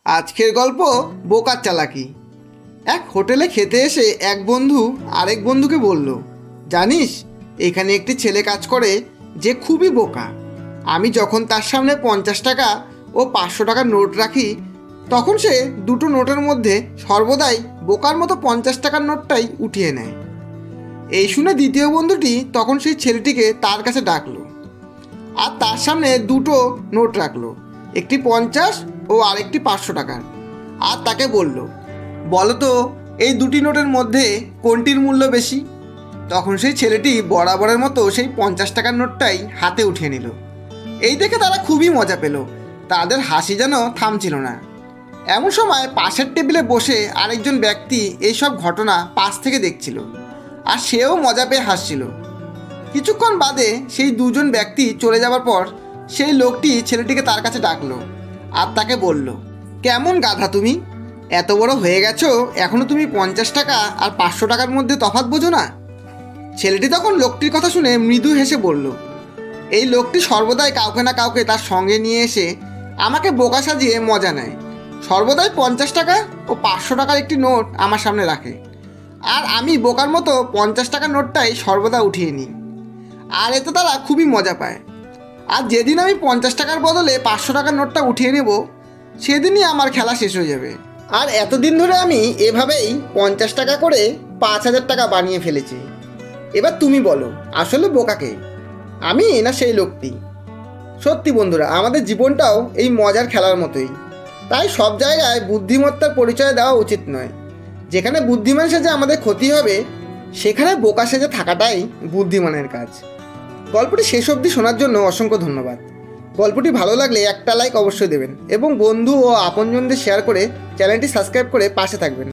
আজকের গল্প বোকার চালাকি। এক হোটেলে খেতে এসে এক বন্ধু আরেক বন্ধুকে বলল, জানিস এখানে একটি ছেলে কাজ করে যে খুবই বোকা। আমি যখন তার সামনে 50 টাকা ও 500 টাকার নোট রাখি তখন সে দুটো নোটের মধ্যে সর্বদাই বোকার মতো 50 টাকার নোটটাই উঠিয়ে নেয়। এই শুনে দ্বিতীয় বন্ধুটি তখন সেই ছেলেটিকে তার কাছে ডাকলো আর তার সামনে দুটো নোট রাখলো, একটি 50 ও আরেকটি 500 টাকার, আর তাকে বলল, বলো তো এই দুটি নোটের মধ্যে কোনটির মূল্য বেশি? তখন সেই ছেলেটি বরাবরের মতো সেই 50 টাকার নোটটাই হাতে উঠিয়ে নিল। এই দেখে তারা খুবই মজা পেল, তাদের হাসি যেন থামছিল না। এমন সময় পাশের টেবিলে বসে আরেকজন ব্যক্তি এইসব ঘটনা পাশ থেকে দেখছিল, আর সেও মজা পেয়ে হাসছিল। কিছুক্ষণ বাদে সেই দুজন ব্যক্তি চলে যাওয়ার পর সেই লোকটি ছেলেটিকে তার কাছে ডাকলো আর তাকে বলল, কেমন গাধা তুমি, এত বড় হয়ে গেছো এখনো তুমি 50 টাকা আর 500 টাকার মধ্যে তফাৎ বোঝো না? ছেলেটি তখন লোকটির কথা শুনে মৃদু হেসে বলল, এই লোকটি সর্বদাই কাউকে না কাউকে তার সঙ্গে নিয়ে এসে আমাকে বোকা সাজিয়ে মজা নেয়। সর্বদাই 50 টাকা ও 500 টাকার একটি নোট আমার সামনে রাখে, আর আমি বোকার মতো 50 টাকার নোটটাই সর্বদা উঠিয়ে নিই, আর এতে তারা খুবই মজা পায়। আর যেদিন আমি 50 টাকার বদলে 500 টাকার নোটটা উঠিয়ে নেব সেদিনই আমার খেলা শেষ হয়ে যাবে। আর এতদিন ধরে আমি এভাবেই 50 টাকা করে 5000 টাকা বানিয়ে ফেলেছি। এবার তুমি বলো, আসলে বোকাকে আমি না সেই লোকটি? সত্যি বন্ধুরা, আমাদের জীবনটাও এই মজার খেলার মতোই। তাই সব জায়গায় বুদ্ধিমত্তার পরিচয় দেওয়া উচিত নয়। যেখানে বুদ্ধিমান সেজে আমাদের ক্ষতি হবে সেখানে বোকা সেজে থাকাটাই বুদ্ধিমানের কাজ। গল্পটি শেষ অবধি শোনার জন্য অসংখ্য ধন্যবাদ। গল্পটি ভালো লাগলে একটা লাইক অবশ্যই দেবেন এবং বন্ধু ও আপনজনদের শেয়ার করে চ্যানেলটি সাবস্ক্রাইব করে পাশে থাকবেন।